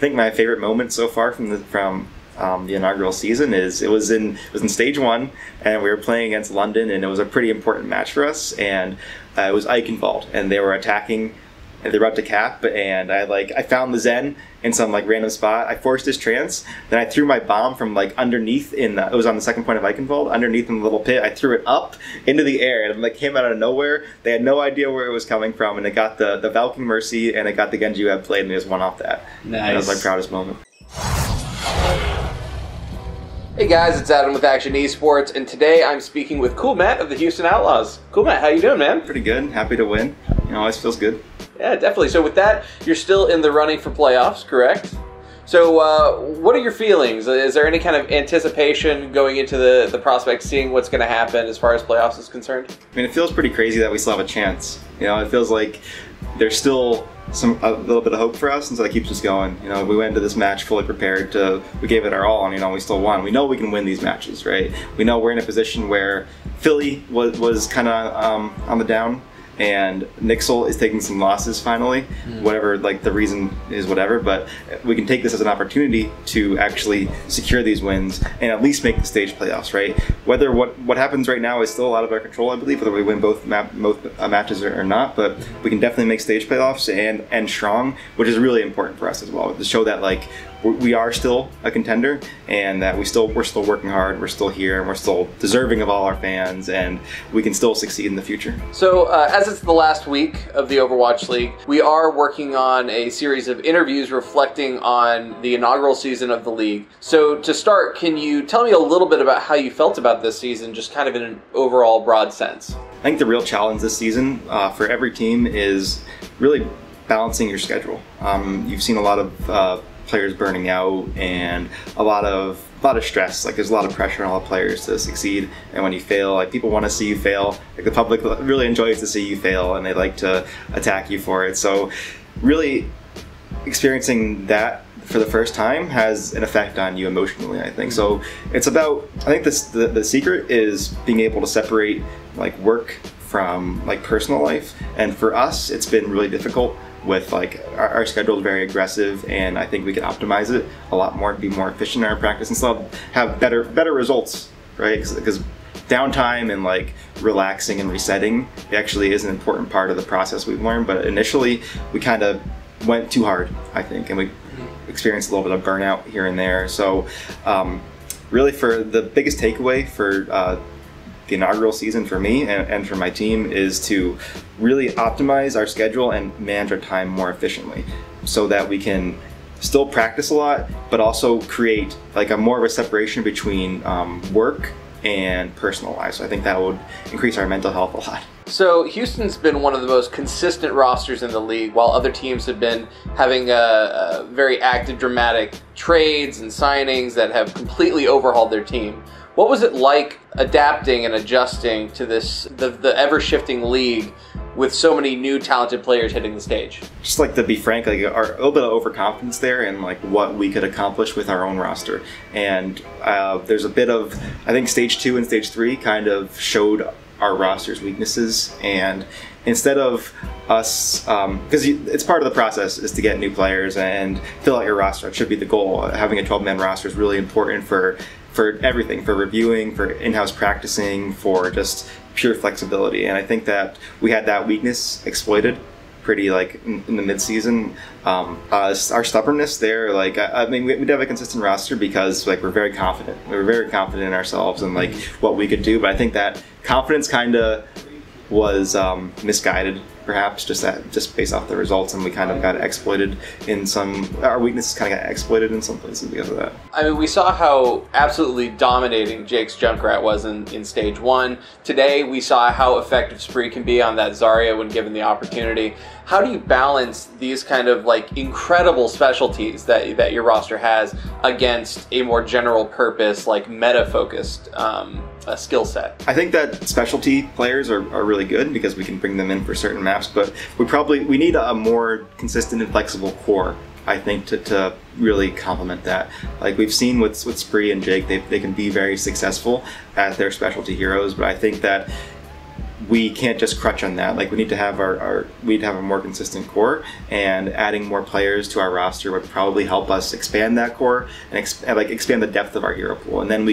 think my favorite moment so far from the inaugural season is it was in stage 1, and we were playing against London, and it was a pretty important match for us, and it was Eichenwald, and they were attacking. They were about to cap, and I found the Zen in some random spot. I forced his trance, then I threw my bomb from underneath it was on the second point of Eichenwald, underneath in the little pit. I threw it up into the air, and it came out of nowhere. They had no idea where it was coming from, and it got the Valkyrie Mercy, and it got the Genji web played, and they just won off that. Nice. That was my proudest moment. Hey guys, it's Adam with Akshon Esports, and today I'm speaking with Coolmatt of the Houston Outlaws. Coolmatt, how you doing, man? Pretty good. Happy to win. Always feels good. Yeah, definitely. So with that, you're still in the running for playoffs, correct? So what are your feelings? Is there any kind of anticipation going into the prospect, seeing what's going to happen as far as playoffs is concerned? I mean, it feels pretty crazy that we still have a chance. It feels like there's still a little bit of hope for us, and so that keeps us going. We went into this match fully prepared we gave it our all, and we still won. We know we can win these matches, right? We know we're in a position where Philly was kind of on the down, and Nixel is taking some losses finally, whatever the reason is, whatever, but we can take this as an opportunity to actually secure these wins and at least make the stage playoffs, right? Whether what happens right now is still out of our control, I believe, whether we win both matches or not, but we can definitely make stage playoffs and strong, which is really important for us as well, to show that we are still a contender, and that we're still working hard, we're still here, and we're still deserving of all our fans, and we can still succeed in the future. So as it's the last week of the Overwatch League, we are working on a series of interviews reflecting on the inaugural season of the league. So to start, can you tell me a little bit about how you felt about this season, just kind of in an overall broad sense? I think the real challenge this season for every team is really balancing your schedule. You've seen a lot of players burning out, and a lot of stress. There's a lot of pressure on all the players to succeed, and when you fail, people want to see you fail. The public really enjoys to see you fail, and they like to attack you for it. So really experiencing that for the first time has an effect on you emotionally, I think. So it's about, I think the secret is being able to separate work from personal life, and for us it's been really difficult with our schedule is very aggressive, and I think we can optimize it a lot more, be more efficient in our practice, and still have better results, right? Because downtime and relaxing and resetting actually is an important part of the process we've learned, but initially we kind of went too hard, I think, and we experienced a little bit of burnout here and there. So really, for the biggest takeaway for the inaugural season for me and for my team is to really optimize our schedule and manage our time more efficiently, so that we can still practice a lot, but also create a more of a separation between work and personal life. So I think that would increase our mental health a lot. So Houston's been one of the most consistent rosters in the league, while other teams have been having a very active, dramatic trades and signings that have completely overhauled their team. What was it like adapting and adjusting to the ever-shifting league with so many new talented players hitting the stage? Just to be frank, a little bit of overconfidence there in what we could accomplish with our own roster. And there's a bit of, I think stage 2 and stage 3 kind of showed our roster's weaknesses, and instead of us, because it's part of the process is to get new players and fill out your roster. It should be the goal. Having a 12-man roster is really important for everything, for reviewing, for in-house practicing, for just pure flexibility. And I think that we had that weakness exploited pretty in the mid-season. Our stubbornness there, I mean, we did have a consistent roster because we're very confident. We were very confident in ourselves and what we could do, but I think that confidence kind of was misguided, perhaps, just based off the results, and we kind of got exploited in our weaknesses kind of got exploited in some places because of that. I mean, we saw how absolutely dominating Jake's Junkrat was in stage 1. Today we saw how effective Spree can be on that Zarya when given the opportunity. How do you balance these kind of incredible specialties that your roster has against a more general purpose, meta-focused skill set? I think that specialty players are really good because we can bring them in for certain maps, but we need a more consistent and flexible core, I think, to really complement that. We've seen with Spree and Jake, they can be very successful at their specialty heroes, but I think that we can't just crutch on that. Like, we need to have we'd have a more consistent core, and adding more players to our roster would probably help us expand that core and expand the depth of our hero pool. And then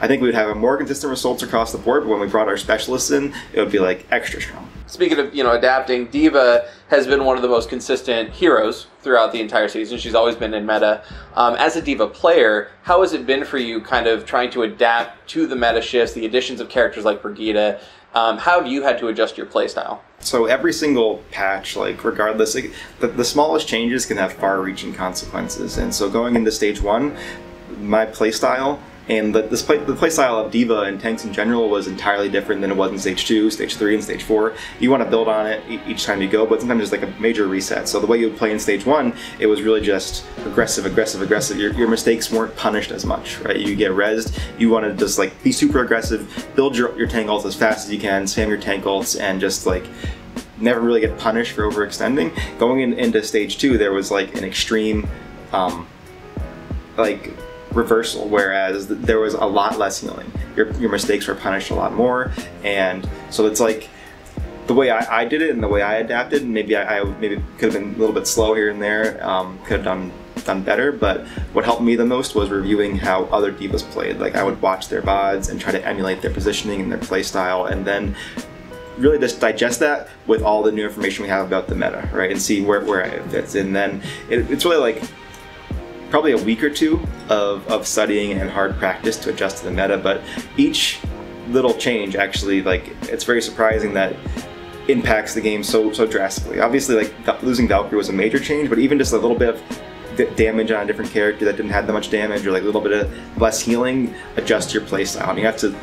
I think we would have a more consistent results across the board. But when we brought our specialists in, it would be like extra strong. Speaking of, adapting, D.Va has been one of the most consistent heroes throughout the entire season. She's always been in meta. As a D.Va player, how has it been for you kind of trying to adapt to the meta shifts, the additions of characters like Brigida? How have you had to adjust your playstyle? So every single patch, like regardless, the smallest changes can have far-reaching consequences. And so going into stage 1, my playstyle and the playstyle of D.Va and tanks in general was entirely different than it was in stage 2, stage 3, and stage 4. You want to build on it each time you go, but sometimes there's like a major reset. So the way you would play in stage 1, it was really just aggressive. Your mistakes weren't punished as much, right? You get rezzed, you want to just like be super aggressive, build your tank ults as fast as you can, spam your tank ults, and just like never really get punished for overextending. Going into stage 2, there was like an extreme reversal, whereas there was a lot less healing. Your mistakes were punished a lot more, and so it's like the way I did it and the way I adapted. Maybe I could have been a little bit slow here and there, could have done better. But what helped me the most was reviewing how other D.Vas played. Like, I would watch their VODs and try to emulate their positioning and their play style, and then really just digest that with all the new information we have about the meta, right, and see where it fits. And then it's really like probably a week or two of studying and hard practice to adjust to the meta, but each little change actually, like, it's very surprising that impacts the game so drastically. Obviously, like, losing Valkyrie was a major change, but even just a little bit of damage on a different character that didn't have that much damage, or like a little bit of less healing, adjust your playstyle. And you have to,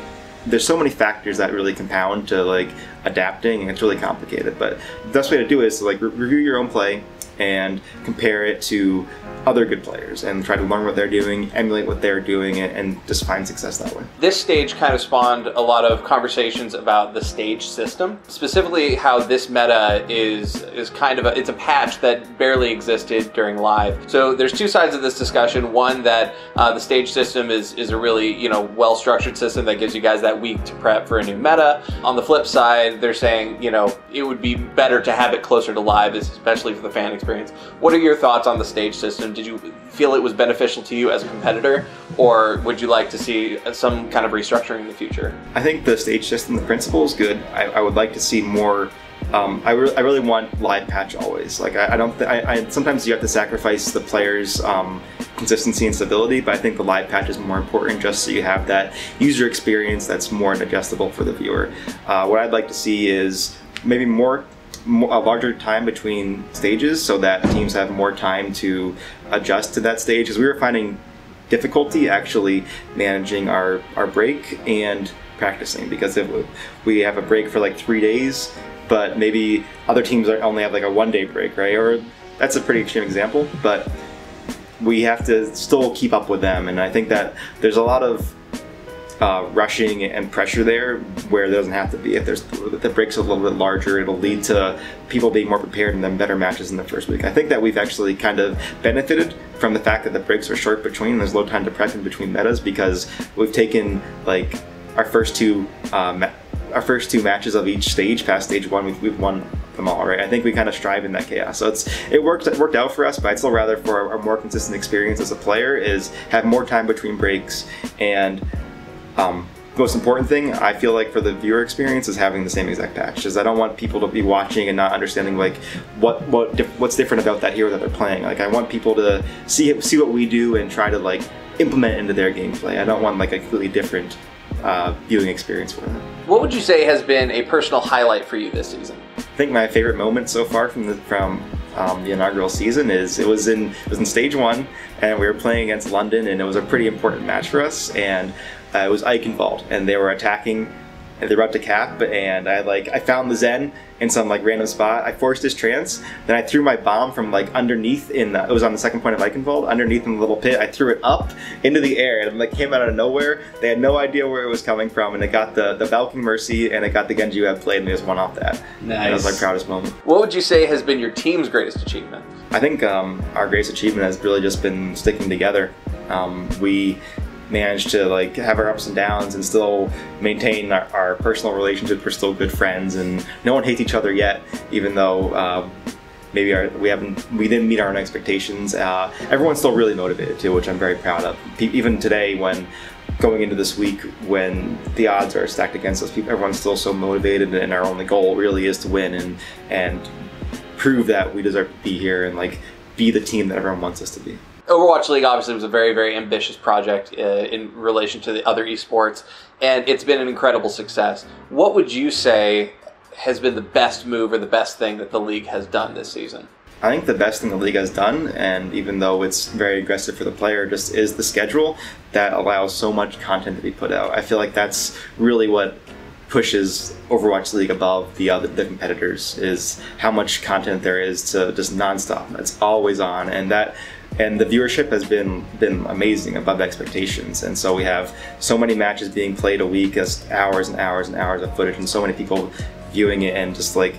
there's so many factors that really compound to like adapting, and it's really complicated. But the best way to do it is to like review your own play and compare it to other good players and try to learn what they're doing, emulate what they're doing, and just find success that way. This stage kind of spawned a lot of conversations about the stage system, specifically how this meta is kind of it's a patch that barely existed during live. So there's two sides of this discussion. One, that the stage system is a really well-structured system that gives you guys that week to prep for a new meta. On the flip side, they're saying it would be better to have it closer to live, especially for the fan experience. What are your thoughts on the stage system? Did you feel it was beneficial to you as a competitor, or would you like to see some kind of restructuring in the future? I think the stage system, the principle is good. I would like to see more. I really want live patch always. Like, sometimes you have to sacrifice the players' consistency and stability, but I think the live patch is more important, just so you have that user experience that's more digestible for the viewer. What I'd like to see is maybe a larger time between stages, so that teams have more time to adjust to that stage, because we were finding difficulty actually managing our break and practicing, because if we have a break for like 3 days, but maybe other teams only have like a 1-day break, right? Or that's a pretty extreme example, but we have to still keep up with them. And I think that there's a lot of rushing and pressure there where there doesn't have to be. If the break's a little bit larger, it'll lead to people being more prepared and then better matches in the first week. I think that we've actually kind of benefited from the fact that the breaks are short between, and there's low time to prep in between metas, because we've taken like our first two matches of each stage past stage 1, we've won them all, right? I think we kind of strive in that chaos. So it worked out for us, but I'd still rather, for a more consistent experience as a player, is have more time between breaks. And most important thing, I feel like, for the viewer experience, is having the same exact patch. Because I don't want people to be watching and not understanding like what's different about that hero that they're playing. Like, I want people to see what we do and try to like implement it into their gameplay. I don't want like a completely different viewing experience for them. What would you say has been a personal highlight for you this season? I think my favorite moment so far from the inaugural season is it was in stage 1, and we were playing against London, and it was a pretty important match for us, and it was Eichenwald, and they were attacking, and they were about to cap, and I found the Zen in some like random spot. I forced his trance, then I threw my bomb from like underneath it was on the second point of Eichenwald, underneath in the little pit. I threw it up into the air, and it like came out of nowhere. They had no idea where it was coming from, and it got the Valkyrie Mercy, and it got the Genji you had played, and they just won off that. Nice. And that was my proudest moment. What would you say has been your team's greatest achievement? I think our greatest achievement has really just been sticking together. managed to like have our ups and downs and still maintain our personal relationships. We're still good friends, and no one hates each other yet, even though maybe we didn't meet our own expectations. Everyone's still really motivated too, which I'm very proud of. Even today, when going into this week, when the odds are stacked against us, everyone's still so motivated, and our only goal really is to win and prove that we deserve to be here and like be the team that everyone wants us to be. Overwatch League obviously was a very, very ambitious project in relation to the other esports, and it's been an incredible success. What would you say has been the best move or the best thing that the league has done this season? I think the best thing the league has done, and even though it's very aggressive for the player, just is the schedule that allows so much content to be put out. I feel like that's really what pushes Overwatch League above the competitors, is how much content there is to just nonstop. It's always on, and the viewership has been amazing, above expectations. And so we have so many matches being played a week, as hours and hours and hours of footage, and so many people viewing it, and just like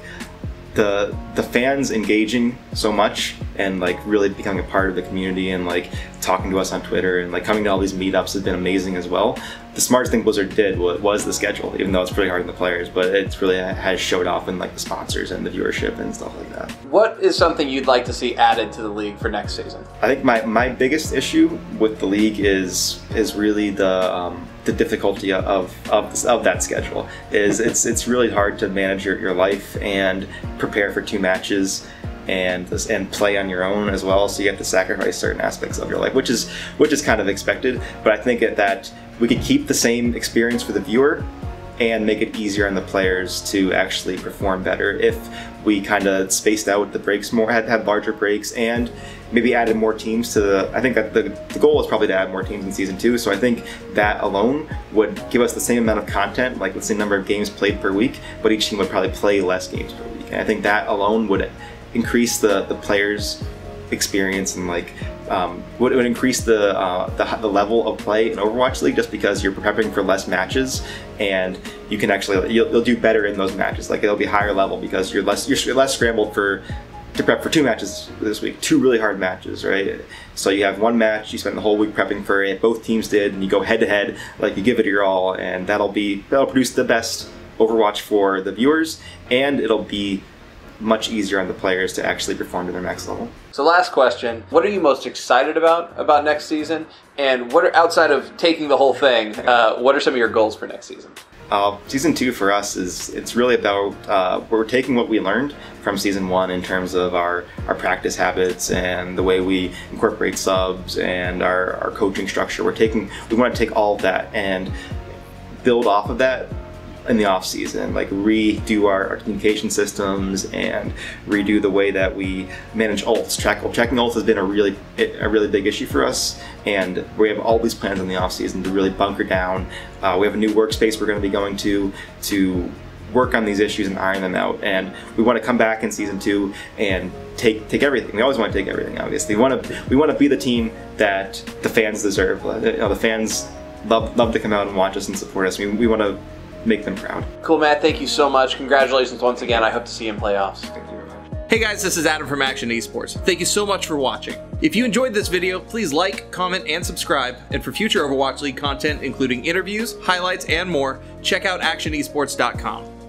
the fans engaging so much and like really becoming a part of the community and like talking to us on Twitter and like coming to all these meetups has been amazing as well. The smartest thing Blizzard did was the schedule, even though it's pretty hard on the players, but it's really has showed off in like the sponsors and the viewership and stuff like that. What is something you'd like to see added to the league for next season? I think my biggest issue with the league is really the difficulty of that schedule. It's really hard to manage your life and prepare for 2 matches and play on your own as well, so you have to sacrifice certain aspects of your life, which is kind of expected. But I think that we could keep the same experience for the viewer and make it easier on the players to actually perform better if we kind of spaced out the breaks more, had larger breaks, and maybe added more teams to I think that the goal is probably to add more teams in Season 2, so I think that alone would give us the same amount of content, like the same number of games played per week, but each team would probably play less games per week. And I think that alone would increase the players' experience and like would increase the level of play in Overwatch League, just because you're prepping for less matches and you can actually you'll do better in those matches. Like it'll be higher level because you're less scrambled to prep for 2 matches this week, 2 really hard matches, right? So you have 1 match, you spend the whole week prepping for it, both teams did, and you go head to head, like you give it your all, and that'll produce the best Overwatch for the viewers, and it'll be much easier on the players to actually perform to their max level. So last question, what are you most excited about next season? And what are, outside of taking the whole thing, what are some of your goals for next season? Season 2 for us it's really about we're taking what we learned from Season 1 in terms of our practice habits and the way we incorporate subs and our coaching structure. We want to take all of that and build off of that in the off season, like redo our communication systems and redo the way that we manage ults. Tracking ults has been a really big issue for us, and we have all these plans in the off season to really bunker down. We have a new workspace we're going to be going to work on these issues and iron them out, and we want to come back in Season 2 and take everything. We always want to take everything, obviously. We want to be the team that the fans deserve. The fans love to come out and watch us and support us. We want to make them proud. Coolmatt, thank you so much. Congratulations once again. I hope to see you in playoffs. Thank you very much. Hey guys, this is Adam from Akshon Esports. Thank you so much for watching. If you enjoyed this video, please like, comment, and subscribe. And for future Overwatch League content, including interviews, highlights, and more, check out AkshonEsports.com.